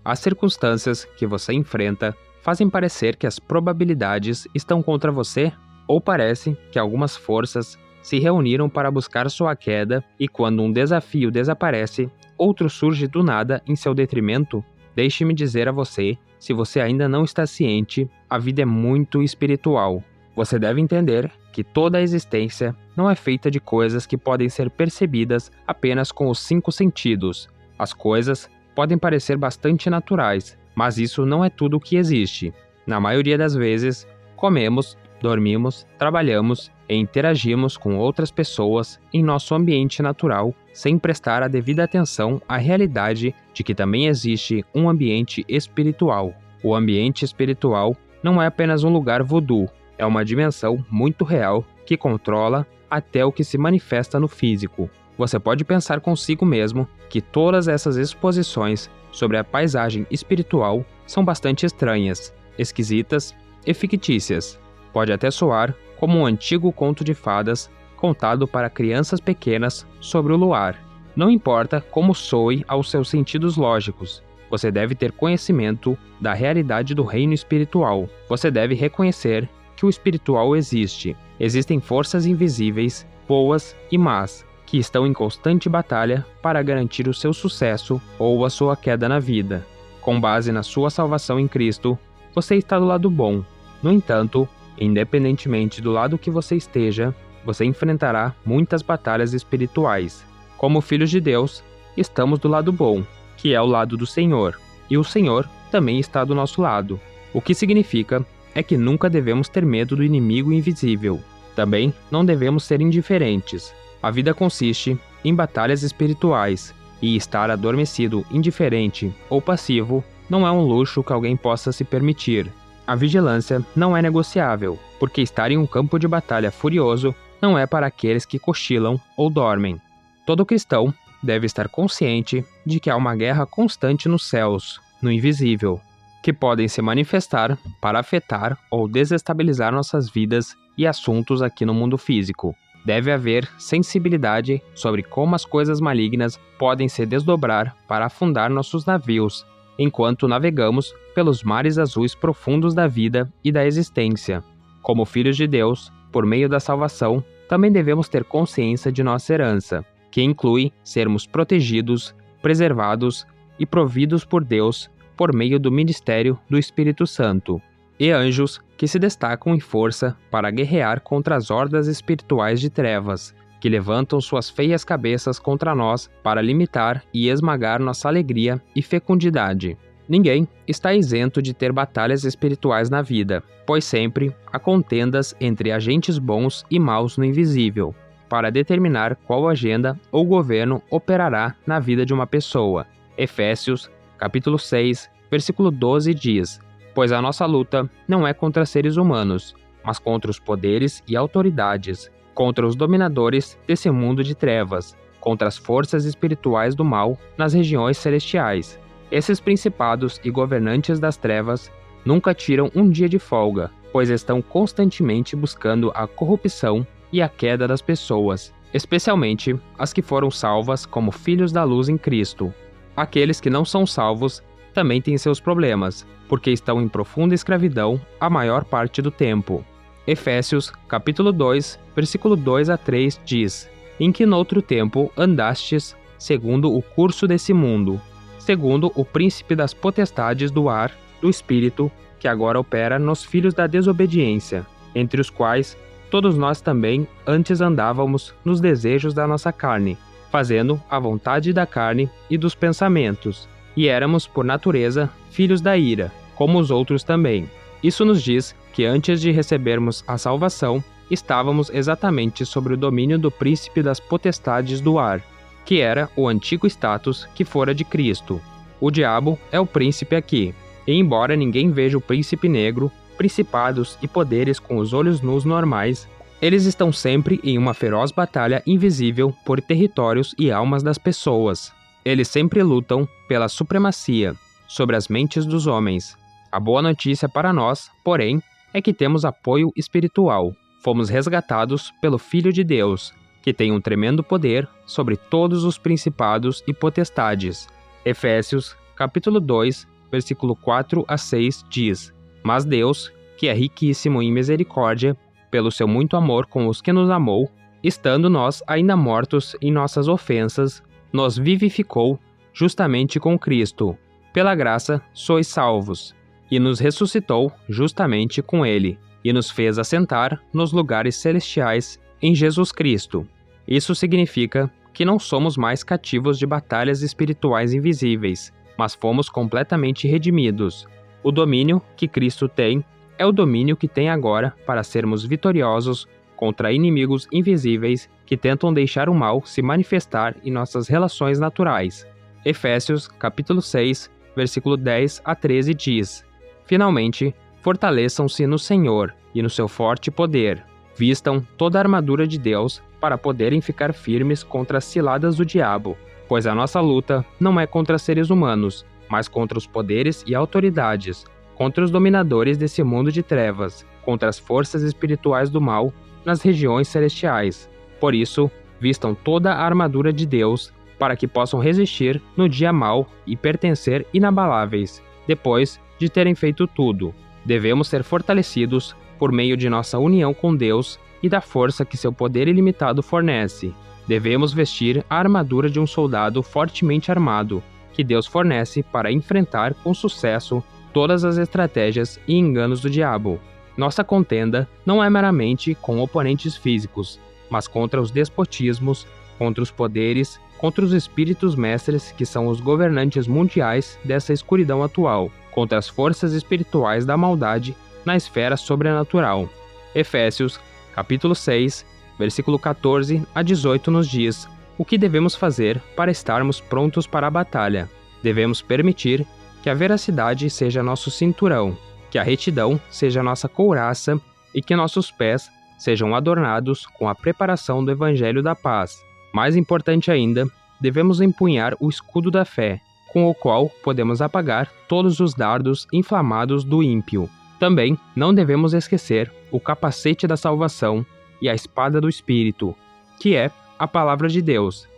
As circunstâncias que você enfrenta fazem parecer que as probabilidades estão contra você? Ou parece que algumas forças se reuniram para buscar sua queda e quando um desafio desaparece, outro surge do nada em seu detrimento? Deixe-me dizer a você, se você ainda não está ciente, a vida é muito espiritual. Você deve entender que toda a existência não é feita de coisas que podem ser percebidas apenas com os 5 sentidos. As coisas podem parecer bastante naturais, mas isso não é tudo o que existe. Na maioria das vezes, comemos, dormimos, trabalhamos e interagimos com outras pessoas em nosso ambiente natural, sem prestar a devida atenção à realidade de que também existe um ambiente espiritual. O ambiente espiritual não é apenas um lugar voodoo, é uma dimensão muito real que controla até o que se manifesta no físico. Você pode pensar consigo mesmo que todas essas exposições sobre a paisagem espiritual são bastante estranhas, esquisitas e fictícias. Pode até soar como um antigo conto de fadas contado para crianças pequenas sobre o luar. Não importa como soe aos seus sentidos lógicos, você deve ter conhecimento da realidade do reino espiritual. Você deve reconhecer que o espiritual existe. Existem forças invisíveis, boas e más, que estão em constante batalha para garantir o seu sucesso ou a sua queda na vida. Com base na sua salvação em Cristo, você está do lado bom. No entanto, independentemente do lado que você esteja, você enfrentará muitas batalhas espirituais. Como filhos de Deus, estamos do lado bom, que é o lado do Senhor, e o Senhor também está do nosso lado, o que significa é que nunca devemos ter medo do inimigo invisível. Também não devemos ser indiferentes. A vida consiste em batalhas espirituais, e estar adormecido, indiferente ou passivo não é um luxo que alguém possa se permitir. A vigilância não é negociável, porque estar em um campo de batalha furioso não é para aqueles que cochilam ou dormem. Todo cristão deve estar consciente de que há uma guerra constante nos céus, no invisível, que podem se manifestar para afetar ou desestabilizar nossas vidas e assuntos aqui no mundo físico. Deve haver sensibilidade sobre como as coisas malignas podem se desdobrar para afundar nossos navios, enquanto navegamos pelos mares azuis profundos da vida e da existência. Como filhos de Deus, por meio da salvação, também devemos ter consciência de nossa herança, que inclui sermos protegidos, preservados e providos por Deus por meio do ministério do Espírito Santo, e anjos que se destacam em força para guerrear contra as hordas espirituais de trevas, que levantam suas feias cabeças contra nós para limitar e esmagar nossa alegria e fecundidade. Ninguém está isento de ter batalhas espirituais na vida, pois sempre há contendas entre agentes bons e maus no invisível, para determinar qual agenda ou governo operará na vida de uma pessoa. Efésios, capítulo 6, versículo 12 diz: "Pois a nossa luta não é contra seres humanos, mas contra os poderes e autoridades, contra os dominadores desse mundo de trevas, contra as forças espirituais do mal nas regiões celestiais." Esses principados e governantes das trevas nunca tiram um dia de folga, pois estão constantemente buscando a corrupção e a queda das pessoas, especialmente as que foram salvas como filhos da luz em Cristo. Aqueles que não são salvos também têm seus problemas, porque estão em profunda escravidão a maior parte do tempo. Efésios, capítulo 2, versículo 2 a 3 diz: "Em que noutro tempo andastes segundo o curso desse mundo, segundo o príncipe das potestades do ar, do espírito, que agora opera nos filhos da desobediência, entre os quais todos nós também antes andávamos nos desejos da nossa carne, fazendo a vontade da carne e dos pensamentos, e éramos, por natureza, filhos da ira, como os outros também." Isso nos diz que antes de recebermos a salvação, estávamos exatamente sob o domínio do príncipe das potestades do ar, que era o antigo status que fora de Cristo. O diabo é o príncipe aqui, e embora ninguém veja o príncipe negro, principados e poderes com os olhos nus normais, eles estão sempre em uma feroz batalha invisível por territórios e almas das pessoas. Eles sempre lutam pela supremacia sobre as mentes dos homens. A boa notícia para nós, porém, é que temos apoio espiritual. Fomos resgatados pelo Filho de Deus, que tem um tremendo poder sobre todos os principados e potestades. Efésios, capítulo 2, versículo 4 a 6 diz: Mas Deus, que é riquíssimo em misericórdia, pelo seu muito amor com os que nos amou, estando nós ainda mortos em nossas ofensas, nos vivificou justamente com Cristo. Pela graça sois salvos, e nos ressuscitou justamente com Ele, e nos fez assentar nos lugares celestiais em Jesus Cristo. Isso significa que não somos mais cativos de batalhas espirituais invisíveis, mas fomos completamente redimidos. O domínio que Cristo tem é o domínio que tem agora para sermos vitoriosos contra inimigos invisíveis que tentam deixar o mal se manifestar em nossas relações naturais. Efésios, capítulo 6, versículo 10 a 13 diz: Finalmente, fortaleçam-se no Senhor e no seu forte poder. Vistam toda a armadura de Deus para poderem ficar firmes contra as ciladas do diabo, pois a nossa luta não é contra seres humanos, mas contra os poderes e autoridades, contra os dominadores desse mundo de trevas, contra as forças espirituais do mal nas regiões celestiais. Por isso, vistam toda a armadura de Deus para que possam resistir no dia mau e pertencer inabaláveis. Depois de terem feito tudo, devemos ser fortalecidos por meio de nossa união com Deus e da força que seu poder ilimitado fornece. Devemos vestir a armadura de um soldado fortemente armado, que Deus fornece para enfrentar com sucesso todas as estratégias e enganos do diabo. Nossa contenda não é meramente com oponentes físicos, mas contra os despotismos, contra os poderes, contra os espíritos mestres que são os governantes mundiais dessa escuridão atual, contra as forças espirituais da maldade na esfera sobrenatural. Efésios, capítulo 6, versículo 14 a 18 nos diz: O que devemos fazer para estarmos prontos para a batalha? Devemos permitir que a veracidade seja nosso cinturão, que a retidão seja nossa couraça e que nossos pés sejam adornados com a preparação do Evangelho da Paz. Mais importante ainda, devemos empunhar o escudo da fé, com o qual podemos apagar todos os dardos inflamados do ímpio. Também não devemos esquecer o capacete da salvação e a espada do Espírito, que é a palavra de Deus.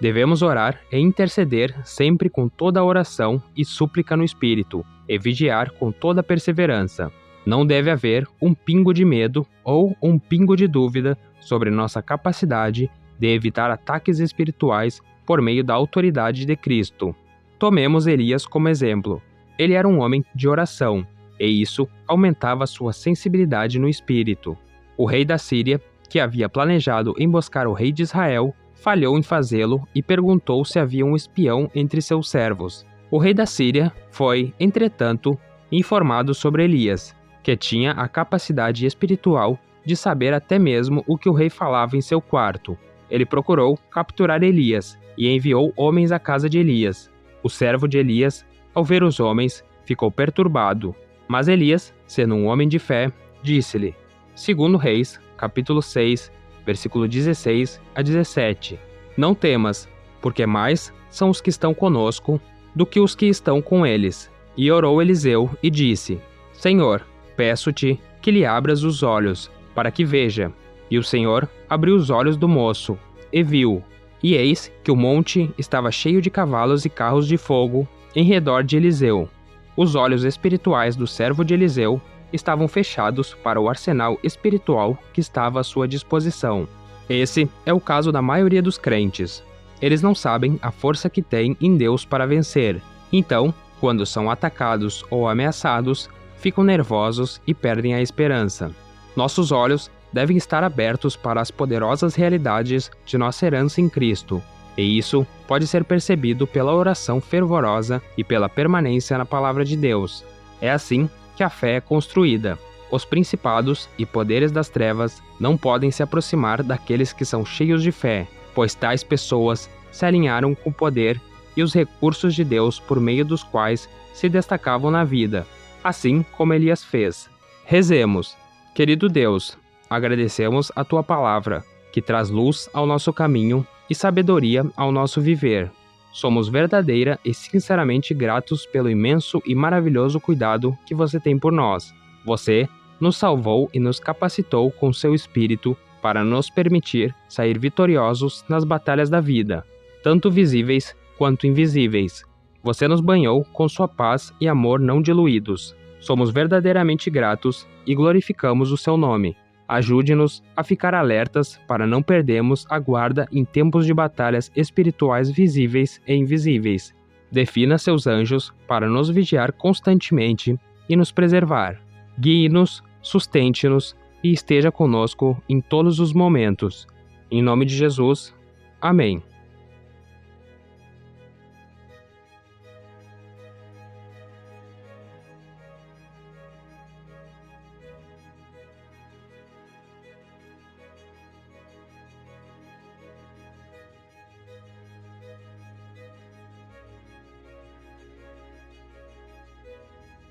Devemos orar e interceder sempre com toda a oração e súplica no Espírito, e vigiar com toda perseverança. Não deve haver um pingo de medo ou um pingo de dúvida sobre nossa capacidade de evitar ataques espirituais por meio da autoridade de Cristo. Tomemos Elias como exemplo. Ele era um homem de oração, e isso aumentava sua sensibilidade no espírito. O rei da Síria, que havia planejado emboscar o rei de Israel, falhou em fazê-lo e perguntou se havia um espião entre seus servos. O rei da Síria foi, entretanto, informado sobre Elias, que tinha a capacidade espiritual de saber até mesmo o que o rei falava em seu quarto. Ele procurou capturar Elias e enviou homens à casa de Elias. O servo de Elias, ao ver os homens, ficou perturbado. Mas Elias, sendo um homem de fé, disse-lhe, segundo Reis, capítulo 6, versículo 16 a 17, Não temas, porque mais são os que estão conosco do que os que estão com eles. E orou Eliseu e disse, Senhor, peço-te que lhe abras os olhos, para que veja. E o Senhor abriu os olhos do moço, e viu. E eis que o monte estava cheio de cavalos e carros de fogo em redor de Eliseu. Os olhos espirituais do servo de Eliseu estavam fechados para o arsenal espiritual que estava à sua disposição. Esse é o caso da maioria dos crentes. Eles não sabem a força que têm em Deus para vencer. Então, quando são atacados ou ameaçados, ficam nervosos e perdem a esperança. Nossos olhos devem estar abertos para as poderosas realidades de nossa herança em Cristo, e isso pode ser percebido pela oração fervorosa e pela permanência na palavra de Deus. É assim que a fé é construída. Os principados e poderes das trevas não podem se aproximar daqueles que são cheios de fé, pois tais pessoas se alinharam com o poder e os recursos de Deus por meio dos quais se destacavam na vida, assim como Elias fez. Rezemos. Querido Deus, agradecemos a Tua palavra, que traz luz ao nosso caminho e sabedoria ao nosso viver. Somos verdadeira e sinceramente gratos pelo imenso e maravilhoso cuidado que Você tem por nós. Você nos salvou e nos capacitou com Seu Espírito para nos permitir sair vitoriosos nas batalhas da vida, tanto visíveis quanto invisíveis. Você nos banhou com sua paz e amor não diluídos. Somos verdadeiramente gratos e glorificamos o seu nome. Ajude-nos a ficar alertas para não perdermos a guarda em tempos de batalhas espirituais visíveis e invisíveis. Defina seus anjos para nos vigiar constantemente e nos preservar. Guie-nos, sustente-nos e esteja conosco em todos os momentos. Em nome de Jesus. Amém.